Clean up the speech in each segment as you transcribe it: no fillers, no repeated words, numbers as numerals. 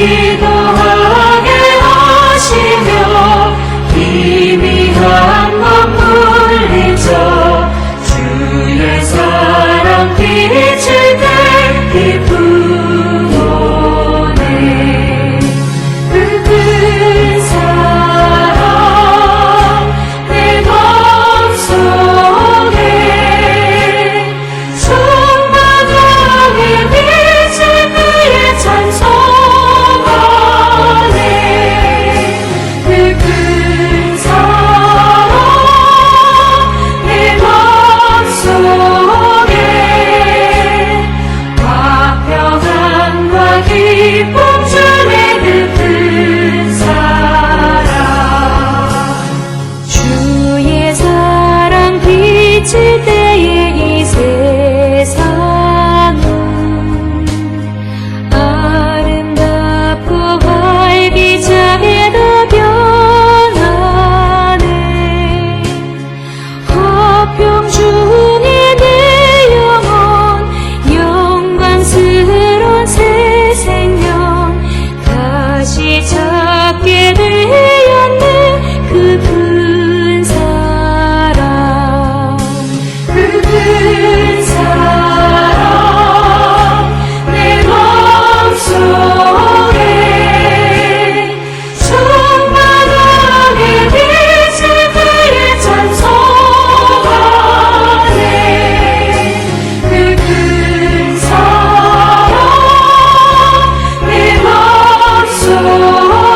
기도하게 하시며 희미한 것 물리쳐 주의 사랑 빛을 내게 부어내 그 큰 사랑 내 맘속에 충만하게 빛을 그의 찬송하네 그 큰 사랑 내 맘속에 화평함과 기쁨 주네 그 큰 사랑 주의 사랑 비칠 때에 이 세상은 아름답고 활기차게도 변하네 화평 중에 내 영혼 영광스러운 새 생명 다시 찾게 되었네 그 큰 사랑 그 큰 사랑 내 맘속에 충만하게 빛을 그의 찬송하네 그 큰 사랑 내 맘속에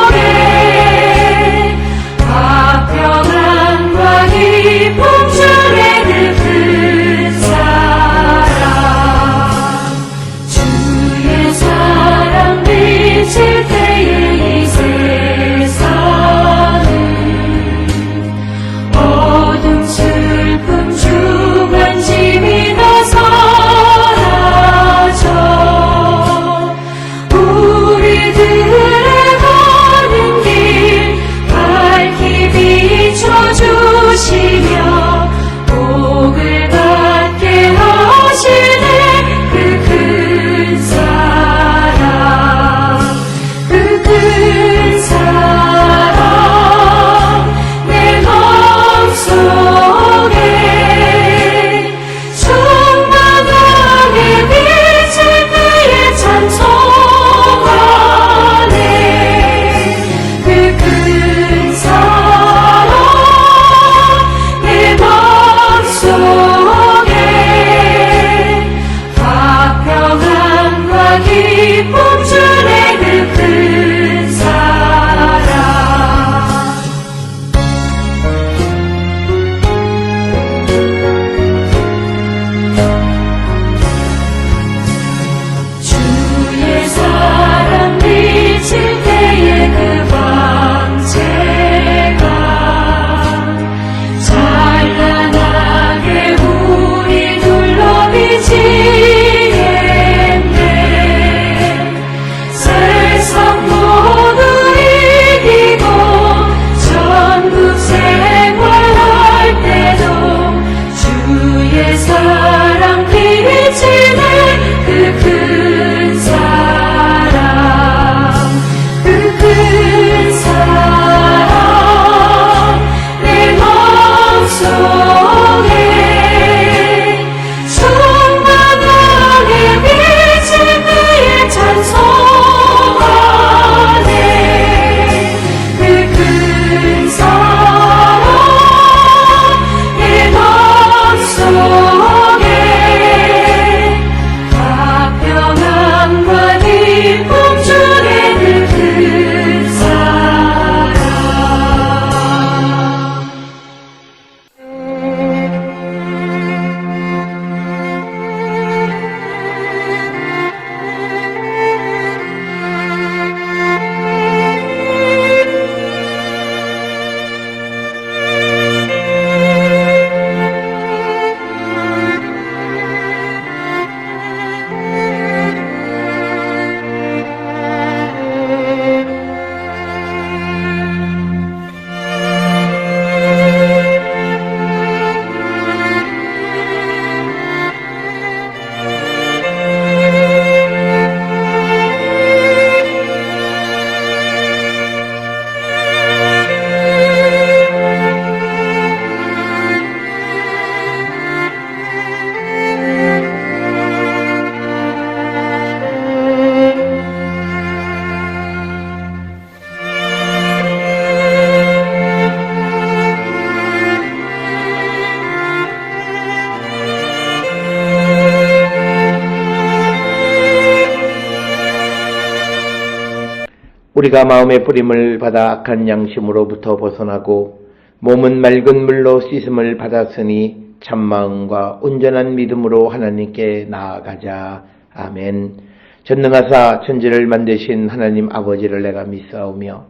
우리가 마음의 뿌림을 받아 악한 양심으로부터 벗어나고 몸은 맑은 물로 씻음을 받았으니 참마음과 온전한 믿음으로 하나님께 나아가자. 아멘. 전능하사 천지를 만드신 하나님 아버지를 내가 믿사오며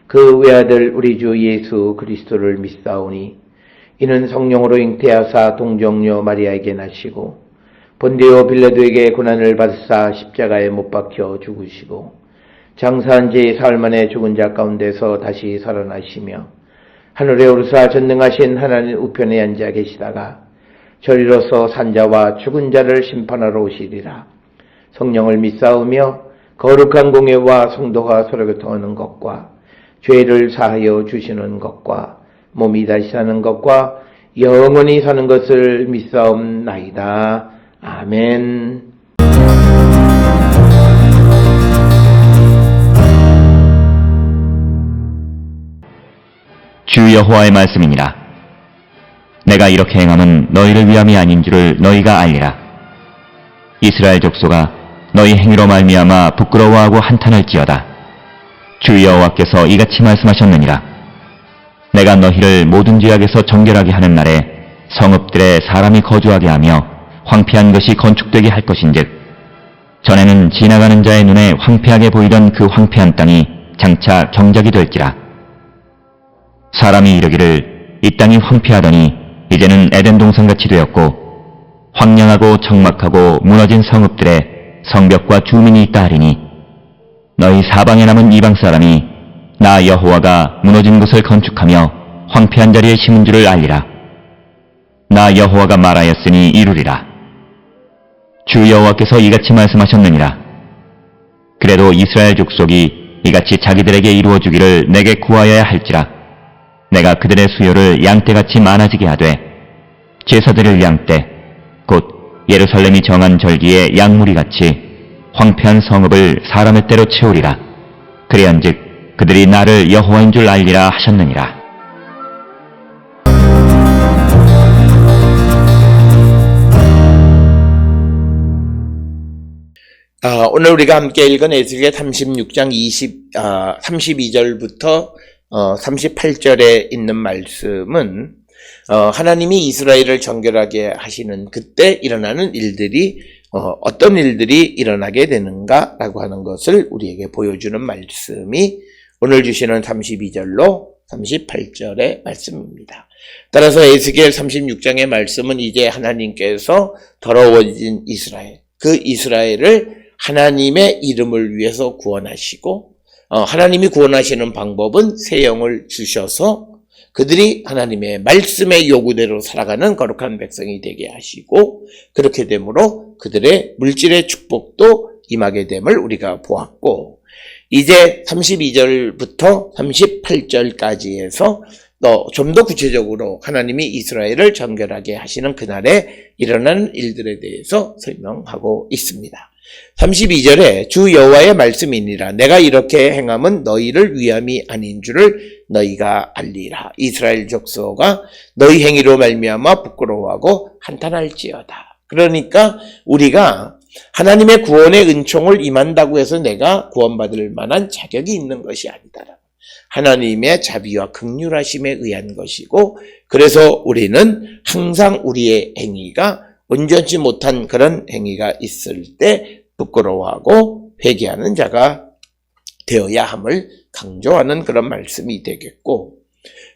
그 외아들 우리 주 예수 그리스도를 믿사오니 이는 성령으로 잉태하사 동정녀 마리아에게 나시고 본디오 빌라도에게 고난을 받으사 십자가에 못 박혀 죽으시고 장사한 지 사흘 만에 죽은 자 가운데서 다시 살아나시며 하늘에 오르사 전능하신 하나님 우편에 앉아 계시다가 저리로서 산자와 죽은 자를 심판하러 오시리라. 성령을 믿사오며 거룩한 공예와 성도가 서로 교통하는 것과 죄를 사하여 주시는 것과 몸이 다시 사는 것과 영원히 사는 것을 믿사옵나이다. 아멘. 주 여호와의 말씀이니라. 내가 이렇게 행함은 너희를 위함이 아닌 줄을 너희가 알리라. 이스라엘 족속아, 너희 행위로 말미암아 부끄러워하고 한탄할지어다. 주 여호와께서 이같이 말씀하셨느니라. 내가 너희를 모든 죄악에서 정결하게 하는 날에 성읍들에 사람이 거주하게 하며 황폐한 것이 건축되게 할 것인즉 전에는 지나가는 자의 눈에 황폐하게 보이던 그 황폐한 땅이 장차 경작이 될지라. 사람이 이르기를 이 땅이 황폐하더니 이제는 에덴 동산같이 되었고 황량하고 적막하고 무너진 성읍들에 성벽과 주민이 있다 하리니 너희 사방에 남은 이방 사람이 나 여호와가 무너진 곳을 건축하며 황폐한 자리에 심은 줄을 알리라. 나 여호와가 말하였으니 이루리라. 주 여호와께서 이같이 말씀하셨느니라. 그래도 이스라엘 족속이 이같이 자기들에게 이루어 주기를 내게 구하여야 할지라. 내가 그들의 수요를 양떼같이 많아지게 하되 제사드릴 양떼 곧 예루살렘이 정한 절기의 양무리같이 황폐한 성읍을 사람의 때로 채우리라. 그래한즉 그들이 나를 여호와인 줄 알리라 하셨느니라. 오늘 우리가 함께 읽은 에스겔 36장 32절부터 38절에 있는 말씀은 하나님이 이스라엘을 정결하게 하시는 그때 일어나는 일들이 어떤 일들이 일어나게 되는가라고 하는 것을 우리에게 보여주는 말씀이 오늘 주시는 32절로 38절의 말씀입니다. 따라서 에스겔 36장의 말씀은 이제 하나님께서 더러워진 이스라엘, 그 이스라엘을 하나님의 이름을 위해서 구원하시고 하나님이 구원하시는 방법은 새 영을 주셔서 그들이 하나님의 말씀의 요구대로 살아가는 거룩한 백성이 되게 하시고 그렇게 되므로 그들의 물질의 축복도 임하게 됨을 우리가 보았고 이제 32절부터 38절까지 해서 좀 더 구체적으로 하나님이 이스라엘을 정결하게 하시는 그날에 일어나는 일들에 대해서 설명하고 있습니다. 32절에 주 여호와의 말씀이니라. 내가 이렇게 행함은 너희를 위함이 아닌 줄을 너희가 알리라. 이스라엘 족속아 너희 행위로 말미암아 부끄러워하고 한탄할지어다. 그러니까 우리가 하나님의 구원의 은총을 임한다고 해서 내가 구원받을 만한 자격이 있는 것이 아니다. 하나님의 자비와 긍휼하심에 의한 것이고 그래서 우리는 항상 우리의 행위가 온전치 못한 그런 행위가 있을 때 부끄러워하고 회개하는 자가 되어야 함을 강조하는 그런 말씀이 되겠고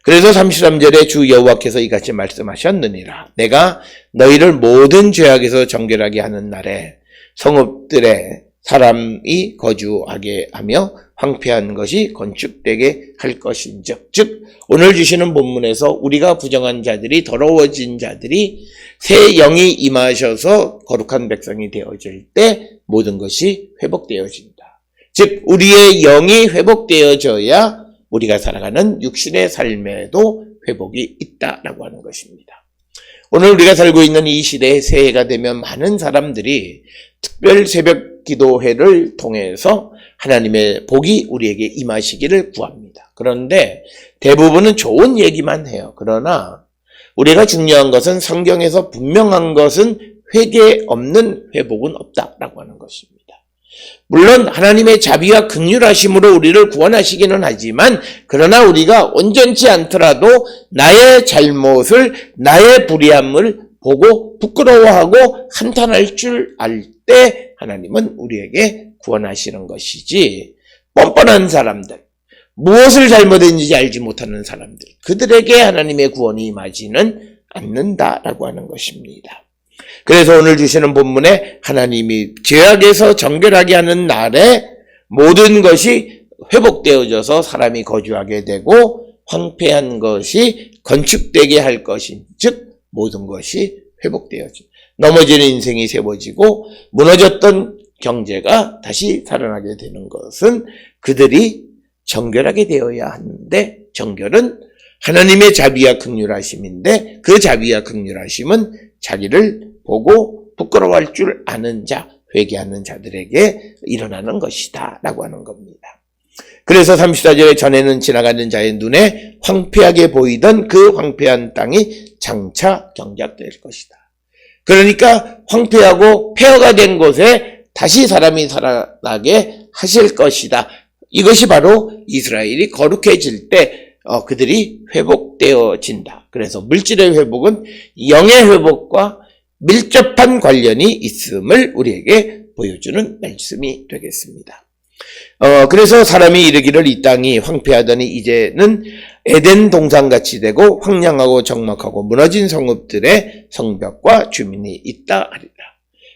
그래서 33절에 주 여호와께서 이같이 말씀하셨느니라. 내가 너희를 모든 죄악에서 정결하게 하는 날에 성읍들에 사람이 거주하게 하며 황폐한 것이 건축되게 할 것인즉 즉 오늘 주시는 본문에서 우리가 부정한 자들이 더러워진 자들이 새 영이 임하셔서 거룩한 백성이 되어질 때 모든 것이 회복되어진다. 즉 우리의 영이 회복되어져야 우리가 살아가는 육신의 삶에도 회복이 있다라고 하는 것입니다. 오늘 우리가 살고 있는 이 시대에 새해가 되면 많은 사람들이 특별 새벽 기도회를 통해서 하나님의 복이 우리에게 임하시기를 구합니다. 그런데 대부분은 좋은 얘기만 해요. 그러나 우리가 중요한 것은 성경에서 분명한 것은 회개 없는 회복은 없다라고 하는 것입니다. 물론 하나님의 자비와 긍휼하심으로 우리를 구원하시기는 하지만 그러나 우리가 온전치 않더라도 나의 잘못을 나의 불의함을 보고 부끄러워하고 한탄할 줄 알 때 하나님은 우리에게 구원하시는 것이지 뻔뻔한 사람들 무엇을 잘못했는지 알지 못하는 사람들 그들에게 하나님의 구원이 임하지는 않는다라고 하는 것입니다. 그래서 오늘 주시는 본문에 하나님이 죄악에서 정결하게 하는 날에 모든 것이 회복되어져서 사람이 거주하게 되고 황폐한 것이 건축되게 할 것인 즉 모든 것이 회복되어져 넘어지는 인생이 세워지고 무너졌던 경제가 다시 살아나게 되는 것은 그들이 정결하게 되어야 하는데 정결은 하나님의 자비와 긍휼하심인데 그 자비와 긍휼하심은 자기를 보고 부끄러워할 줄 아는 자, 회개하는 자들에게 일어나는 것이다 라고 하는 겁니다. 그래서 34절에 전에는 지나가는 자의 눈에 황폐하게 보이던 그 황폐한 땅이 장차 경작될 것이다. 그러니까 황폐하고 폐허가 된 곳에 다시 사람이 살아나게 하실 것이다. 이것이 바로 이스라엘이 거룩해질 때 그들이 회복되어진다. 그래서 물질의 회복은 영의 회복과 밀접한 관련이 있음을 우리에게 보여주는 말씀이 되겠습니다. 그래서 사람이 이르기를 이 땅이 황폐하더니 이제는 에덴 동산같이 되고 황량하고 적막하고 무너진 성읍들의 성벽과 주민이 있다 하리라.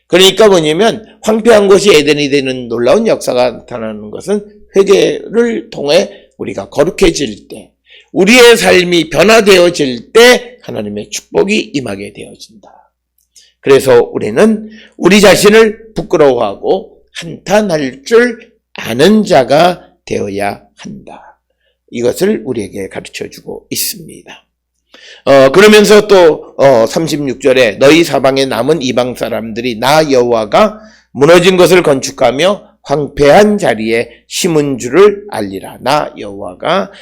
그러니까 뭐냐면 황폐한 곳이 에덴이 되는 놀라운 역사가 나타나는 것은 회개를 통해 우리가 거룩해질 때 우리의 삶이 변화되어질 때 하나님의 축복이 임하게 되어진다. 그래서 우리는 우리 자신을 부끄러워하고 한탄할 줄 아는 자가 되어야 한다. 이것을 우리에게 가르쳐주고 있습니다. 그러면서 또 36절에 너희 사방에 남은 이방 사람들이 나 여호와가 무너진 것을 건축하며 황폐한 자리에 심은 줄을 알리라. 나 여호와가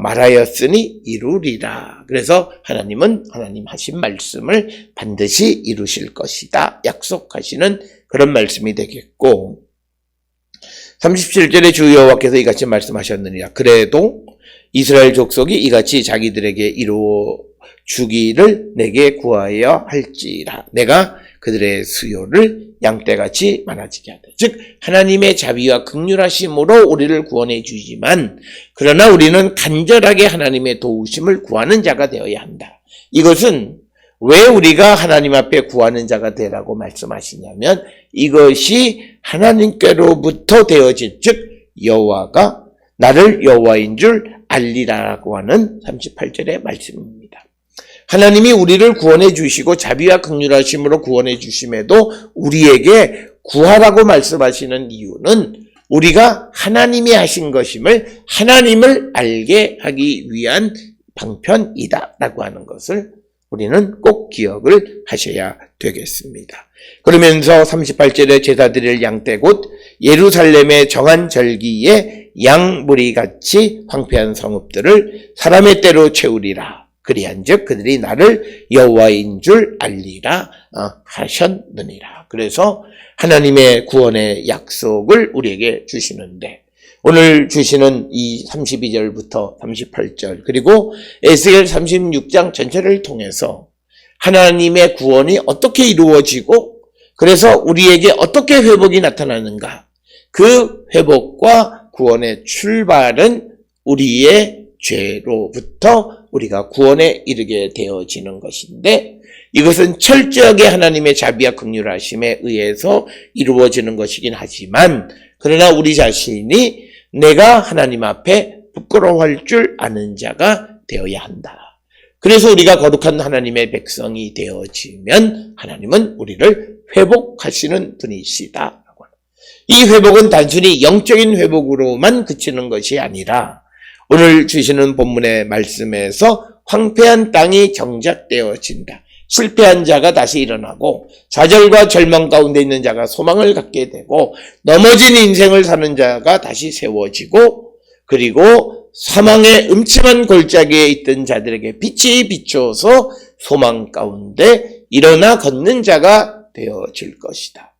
말하였으니 이루리라. 그래서 하나님은 하나님 하신 말씀을 반드시 이루실 것이다. 약속하시는 그런 말씀이 되겠고 37절에 주 여호와께서 이같이 말씀하셨느니라. 그래도 이스라엘 족속이 이같이 자기들에게 이루어 주기를 내게 구하여 할지라. 내가 그들의 수요를 양떼같이 많아지게 하다. 즉 하나님의 자비와 긍휼하심으로 우리를 구원해 주지만 그러나 우리는 간절하게 하나님의 도우심을 구하는 자가 되어야 한다. 이것은 왜 우리가 하나님 앞에 구하는 자가 되라고 말씀하시냐면 이것이 하나님께로부터 되어진 즉 여호와가 나를 여호와인 줄 알리라라고 하는 38절의 말씀입니다. 하나님이 우리를 구원해 주시고 자비와 긍휼하심으로 구원해 주심에도 우리에게 구하라고 말씀하시는 이유는 우리가 하나님이 하신 것임을 하나님을 알게 하기 위한 방편이다라고 하는 것을 우리는 꼭 기억을 하셔야 되겠습니다. 그러면서 38절에 제사 드릴 양떼 곧 예루살렘의 정한 절기에 양무리같이 황폐한 성읍들을 사람의 때로 채우리라. 그리한즉 그들이 나를 여호와인 줄 알리라 하셨느니라. 그래서 하나님의 구원의 약속을 우리에게 주시는데 오늘 주시는 이 32절부터 38절 그리고 에스겔 36장 전체를 통해서 하나님의 구원이 어떻게 이루어지고 그래서 우리에게 어떻게 회복이 나타나는가 그 회복과 구원의 출발은 우리의 죄로부터 우리가 구원에 이르게 되어지는 것인데 이것은 철저하게 하나님의 자비와 긍휼하심에 의해서 이루어지는 것이긴 하지만 그러나 우리 자신이 내가 하나님 앞에 부끄러워할 줄 아는 자가 되어야 한다. 그래서 우리가 거룩한 하나님의 백성이 되어지면 하나님은 우리를 회복하시는 분이시다. 이 회복은 단순히 영적인 회복으로만 그치는 것이 아니라 오늘 주시는 본문의 말씀에서 황폐한 땅이 정작되어진다. 실패한 자가 다시 일어나고 좌절과 절망 가운데 있는 자가 소망을 갖게 되고 넘어진 인생을 사는 자가 다시 세워지고 그리고 사망의 음침한 골짜기에 있던 자들에게 빛이 비춰서 소망 가운데 일어나 걷는 자가 되어질 것이다.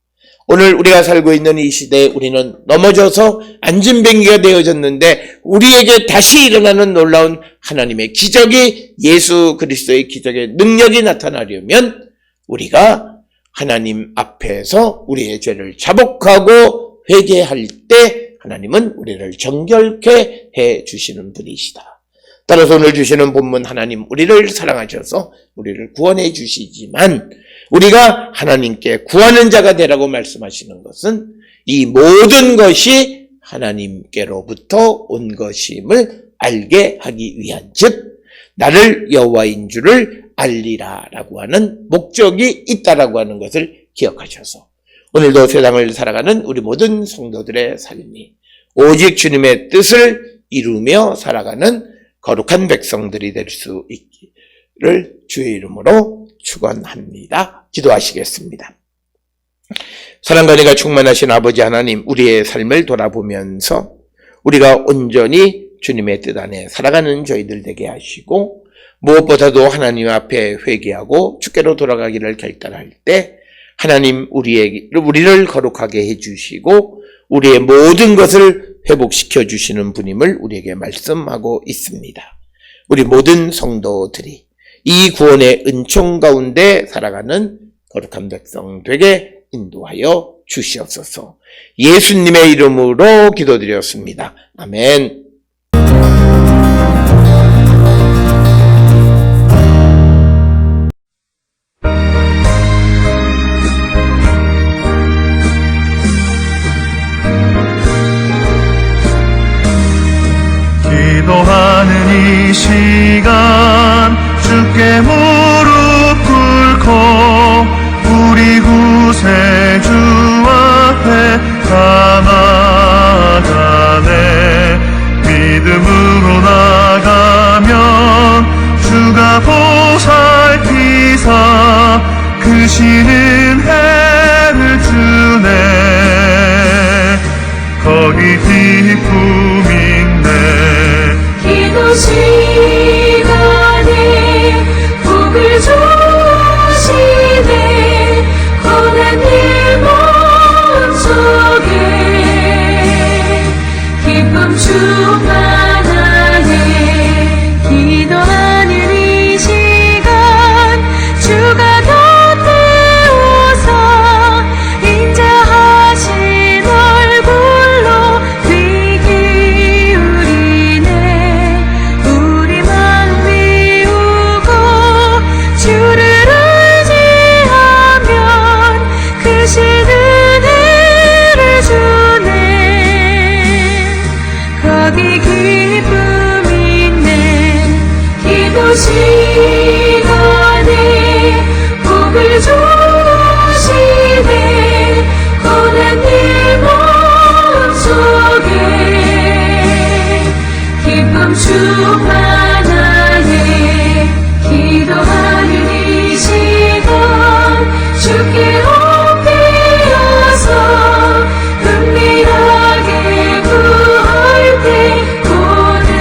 오늘 우리가 살고 있는 이 시대에 우리는 넘어져서 안진뱅이가 되어졌는데 우리에게 다시 일어나는 놀라운 하나님의 기적이, 예수 그리스도의 기적의 능력이 나타나려면 우리가 하나님 앞에서 우리의 죄를 자복하고 회개할 때 하나님은 우리를 정결케 해 주시는 분이시다. 따라서 오늘 주시는 본문, 하나님 우리를 사랑하셔서 우리를 구원해 주시지만 우리가 하나님께 구하는 자가 되라고 말씀하시는 것은 이 모든 것이 하나님께로부터 온 것임을 알게 하기 위한, 즉 나를 여호와인 줄을 알리라라고 하는 목적이 있다라고 하는 것을 기억하셔서 오늘도 세상을 살아가는 우리 모든 성도들의 삶이 오직 주님의 뜻을 이루며 살아가는 거룩한 백성들이 될 수 있기를 주의 이름으로 축원합니다. 기도하시겠습니다. 사랑과 은혜가 충만하신 아버지 하나님, 우리의 삶을 돌아보면서 우리가 온전히 주님의 뜻 안에 살아가는 저희들 되게 하시고, 무엇보다도 하나님 앞에 회개하고 주께로 돌아가기를 결단할 때 하나님 우리를 거룩하게 해주시고 우리의 모든 것을 회복시켜 주시는 분임을 우리에게 말씀하고 있습니다. 우리 모든 성도들이 이 구원의 은총 가운데 살아가는 거룩한 백성 되게 인도하여 주시옵소서. 예수님의 이름으로 기도드렸습니다. 아멘. 기도하는 이 시간 주께 무릎 꿇고 우리 구세주 앞에 나아가네. 믿음으로 나가면 주가 보살피사 크신 은혜를 주네. 거기 기쁨 있네. 기도 시간에 복을 주시네. 고난 일 몸속에 기쁨 충만하네. 기도하는 이 시간 주가 곁에오서 인자하신 얼굴로 귀 기울이네. 우리 마음 비우고 주를 의지하면 크신 은혜를 주네. 거기 기쁨 있네. 기도 시간에 복을 주시네. 고난 일 몸속에 기쁨 충만하네. 기도하는 이 시간 주께 엎드려서 은밀하게 구할 때 고는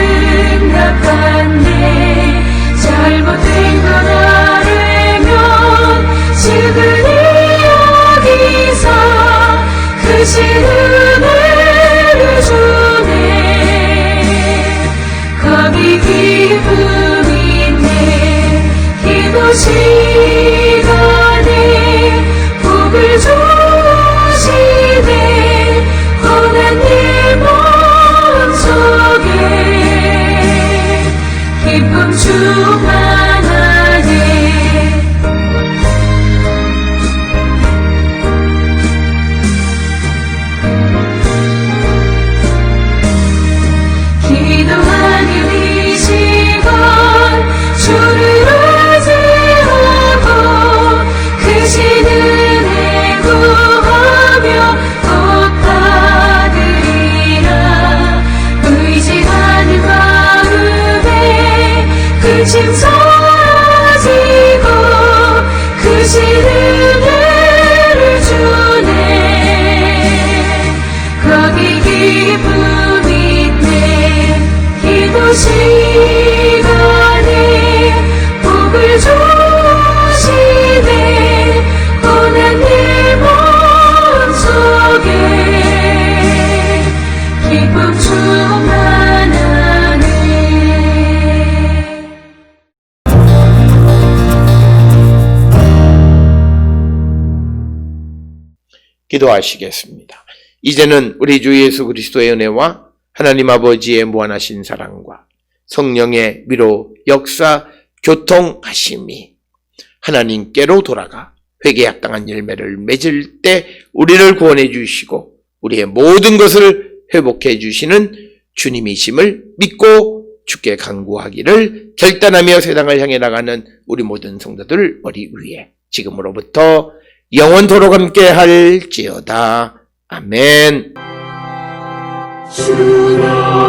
답답네. 잘못된 건 알면 지금이 여기서 크신 은혜를 주네. 거기 충만하네. 기도하시겠습니다. 이제는 우리 주 예수 그리스도의 은혜와 하나님 아버지의 무한하신 사랑과 성령의 위로 역사 교통하심이 하나님께로 돌아가 회개에 합당한 열매를 맺을 때 우리를 구원해 주시고 우리의 모든 것을 회복해 주시는 주님이심을 믿고 주께 간구하기를 결단하며 세상을 향해 나가는 우리 모든 성도들 머리 위에 지금으로부터 영원토록 함께 할지어다. 아멘. 주로